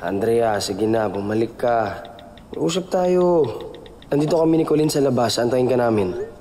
Andrea, sige na, bumalik ka. Usap tayo. Nandito kami ni Colleen sa labas. Antayin ka namin.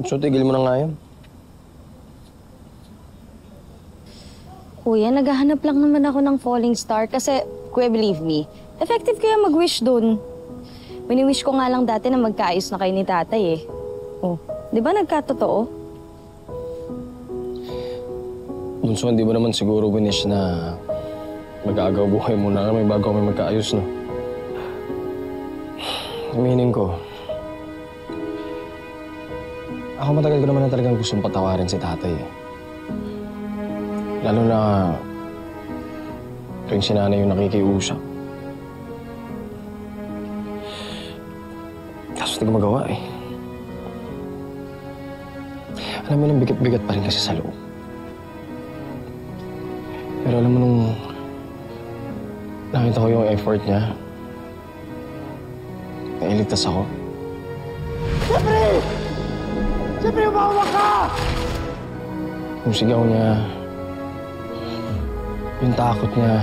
So, tigil mo na nga yan. Kuya, naghahanap lang naman ako ng falling star kasi, kuya, believe me, effective kaya mag-wish dun. Wini-wish ko nga lang dati na magkaayos na kayo ni tatay eh. Oh, di ba nagkatotoo? Bunso, hindi ba naman siguro winish na mag-aagaw buhay muna kami bago kami magkaayos, no? Meaning ko, ako matagal ko naman na talagang gustong patawarin si tatay eh. Lalo na tuwing si nanay yung nakikiusap. Kaso hindi ko magawa eh. Alam mo nang bigat-bigat pa rin kasi sa loob. Pero alam mo nung nakita ko yung effort niya, nailigtas ako. Jeffrey! Jeffrey, umawa ka! Yung sigaw niya, yung takot niya.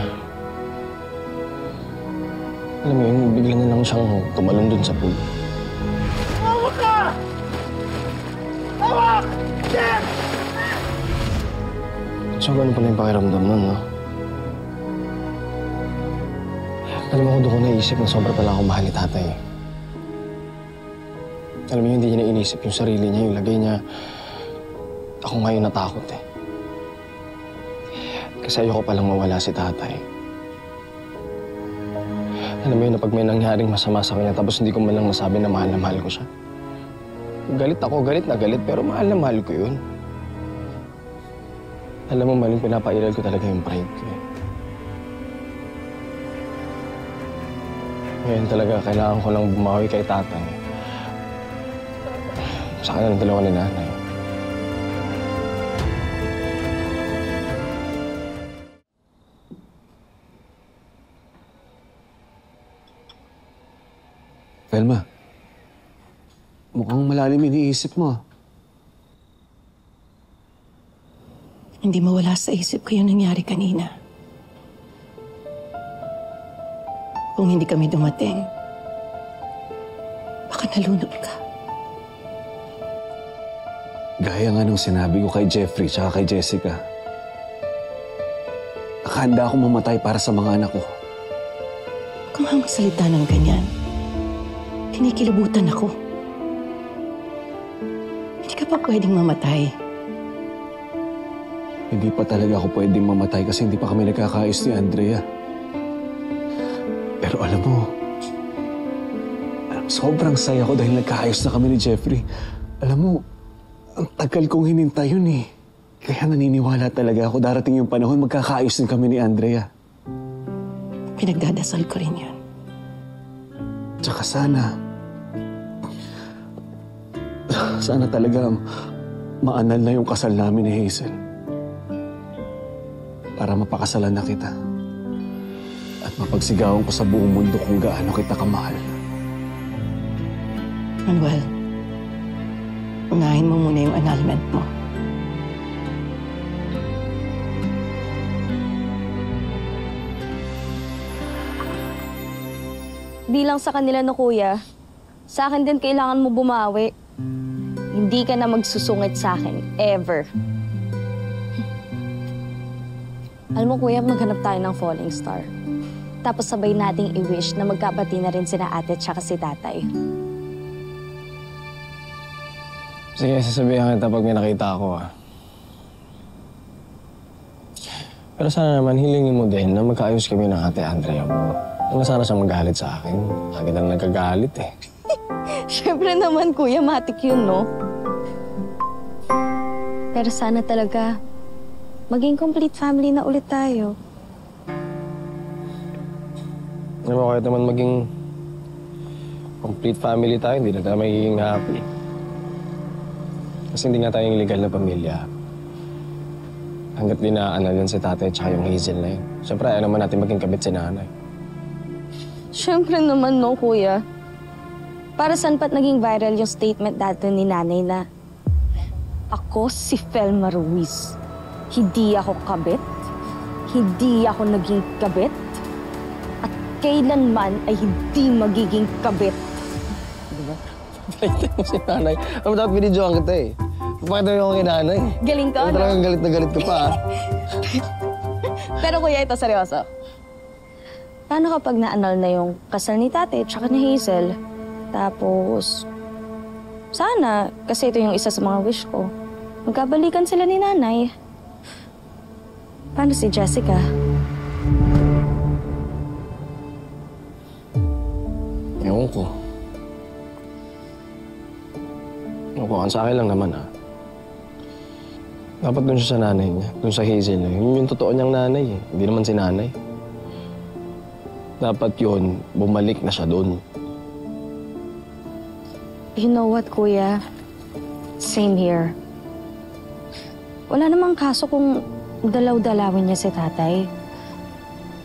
Alam mo yun, bigla na lang siyang tumalon dun sa pool. Umawa ka! Hawak! Jeff! So, ganun pala yung pakiramdam nun, no? Alam mo, doon ko naisip na sobra pala ako mahal ni tatay. Alam mo, hindi niya nainisip yung sarili niya, yung lagay niya. Ako ngayon natakot eh. Kasi ayoko palang mawala si tatay. Alam mo yun, na pag may nangyaring masama sa kanya, tapos hindi ko man lang nasabi na mahal ko siya. Galit ako, galit na galit, pero mahal na mahal ko yun. Alam mo, maling pinapairal ko talaga yung pride ko eh. Ngayon talaga, kailangan ko lang bumawi kay tatay. Sa kanilang dalawa ni nanay. Velma, mukhang malalim iniisip mo. Hindi mawala sa isip ko yung nangyari kanina. Kung hindi kami dumating, baka nalunod ka. Gaya nga nung sinabi ko kay Jeffrey tsaka kay Jessica. Nakahanda akong mamatay para sa mga anak ko. Kung ang magsalita ng ganyan, kinikilabutan ako. Hindi ka pa pwedeng mamatay. Hindi pa talaga ako pwedeng mamatay kasi hindi pa kami nagkakaayos ni Andrea. Pero alam mo, sobrang saya ko dahil nagkaayos na kami ni Jeffrey. Alam mo, ang tagal kong hinintay yun eh. Kaya naniniwala talaga ako darating yung panahon magkakaayos din kami ni Andrea. Pinagdadasal ko rin yun. Tsaka sana talaga maanal na yung kasal namin ni Hazel. Para mapakasalan na kita. At mapagsigawan ko sa buong mundo kung gaano kita kamahal. Manuel, unahin mo muna yung annulment mo. Di lang sa kanila no, kuya. Sa akin din kailangan mo bumawi. Hindi ka na magsusungit sa akin, ever. Alam mo, kuya, maghanap tayo ng falling star. Tapos sabay nating i-wish na magkabati na rin sina ate tsaka si tatay. Sige, sasabihan kita pag may nakita ako, ah. Pero sana naman hilingin mo din na magkaayos kami ng ate Andrea mo. Ano sana siyang magalit sa akin? Lagi na nagkagalit eh. Siyempre naman, kuya, matik yun, no? Pero sana talaga maging complete family na ulit tayo. Alam mo, kahit naman maging complete family tayo, hindi na tayo magiging happy. Kasi hindi nga tayong legal na pamilya. Hanggat di naaanan yan si tatay at saka yung Hazel na yun. Siyempre, ayaw naman natin maging kabit si nanay. Siyempre naman no, kuya. Para saan pa't naging viral yung statement dati ni nanay na ako si Felma Ruiz. Hindi ako kabit. Hindi ako naging kabit. At kailanman ay hindi magiging kabit. Diba? Pakita mo si nanay. Ano dapat binidyoan kita eh. Pakita mo yung kay nanay. Galing ka, no? Talagang galit na galit ka pa. Pero kuya, ito seryoso. Paano kapag na-annul na yung kasal ni tate tsaka ni Hazel? Tapos, sana, kasi ito yung isa sa mga wish ko, magkabalikan sila ni nanay. Paano si Jessica? Ewan ko. Ewan ko, ang sa akin lang naman Dapat dun siya sa nanay niya, dun sa Hazel na. Yun yung totoo niyang nanay eh. Hindi naman si nanay. Dapat yun, bumalik na siya dun. You know what, kuya? Same here. Wala namang kaso kung dalaw-dalawin niya si tatay.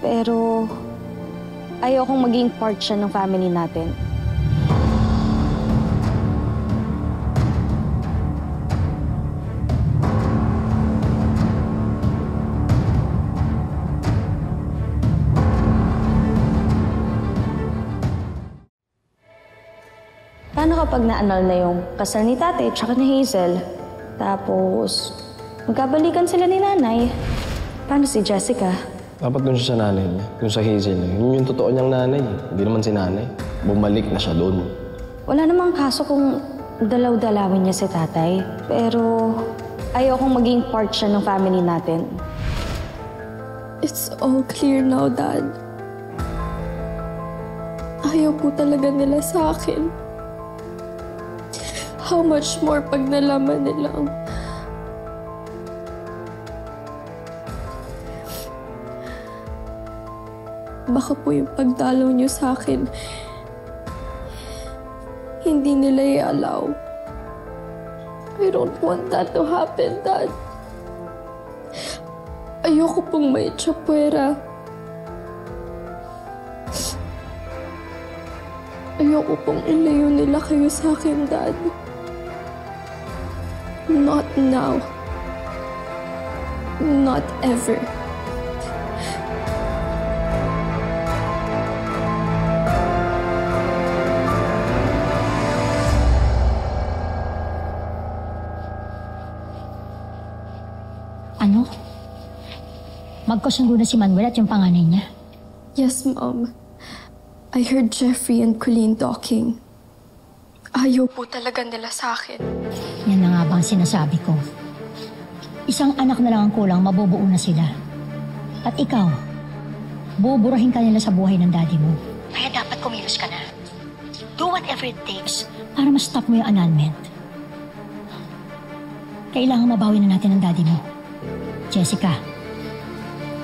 Pero ayokong maging part siya ng family natin. Paano kapag na-annul na yung kasal ni tate tsaka ni Hazel? Tapos, magkabalikan sila ni nanay. Paano si Jessica? Dapat dun siya sa nanay niya, dun sa Hazel na. Yun yung totoo niyang nanay eh. Hindi naman si nanay. Bumalik na siya dun. Wala namang kaso kung dalaw-dalawin niya si tatay. Pero ayokong maging part siya ng family natin. It's all clear now, Dad. Ayaw po talaga nila sa akin. How much more pag nalaman nilang baka po yung pagdalaw niyo sa akin hindi nila i-allow. I don't want that to happen, Dad. Ayoko pong may tsapwera. Ayoko pong ilayo nila kayo sa akin, Dad. Not now. Not ever. Ano? Magkasundo na si Manuel at yung panganay niya? Yes, Mom. I heard Jeffrey and Colleen talking. Ayaw po talaga nila sa akin. Yan na nga ba ang sinasabi ko? Isang anak na lang ang kulang, mabubuo na sila. At ikaw, buburahin ka nila sa buhay ng daddy mo. Kaya dapat kumilos ka na. Do whatever it takes para ma-stop mo yung annulment. Kailangan mabawi na natin ang daddy mo. Jessica,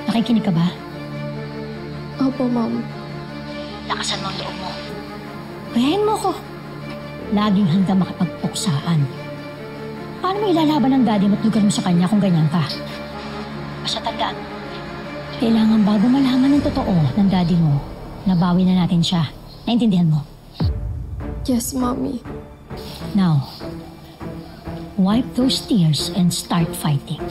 nakikinig ka ba? Opo, Mom. Lakasan mo ang loob mo. Gayahin mo ko. Laging handa makipagpuksaan. Paano mo ilalaban ang daddy mo at lugar mo sa kanya kung ganyan ka? Basta tandaan, kailangan bago malaman ng totoo ng daddy mo, nabawi na natin siya. Naintindihan mo? Yes, Mommy. Now, wipe those tears and start fighting.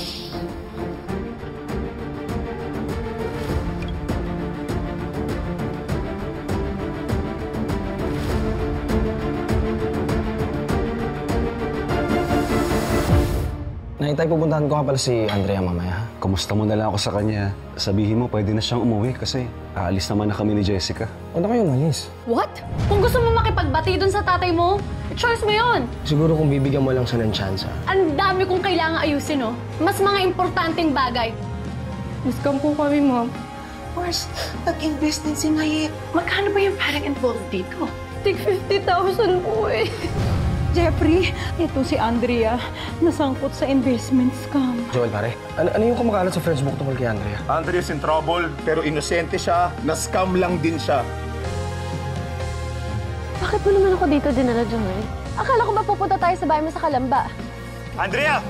Naitay, pupuntahan ko nga pala si Andrea mamaya. Kumusta mo na lang ako sa kanya. Sabihin mo, pwede na siyang umuwi kasi aalis naman na kami ni Jessica. Huwag na kayo umalis. What? Kung gusto mo makipagbati dun sa tatay mo, choice mo yun. Siguro kung bibigyan mo lang siya ng tsansa. Ang dami kong kailangan ayusin, no? Mas mga importanteng bagay. Miscam po kami, Mom. Mars, nag-invest din si Mayet. Magkano ba yung parang involved dito? Tig 50,000 po eh. Jeffrey, ito si Andrea, nasangkot sa investment scam. Joel, pare, ano yung kumakalat sa Facebook tungkol kay Andrea? Andrea's in trouble, pero inosente siya. Na-scam lang din siya. Bakit mo naman ako dito dinala, Joel? Akala ko ba pupunta tayo sa bahay mo sa Kalamba? Andrea!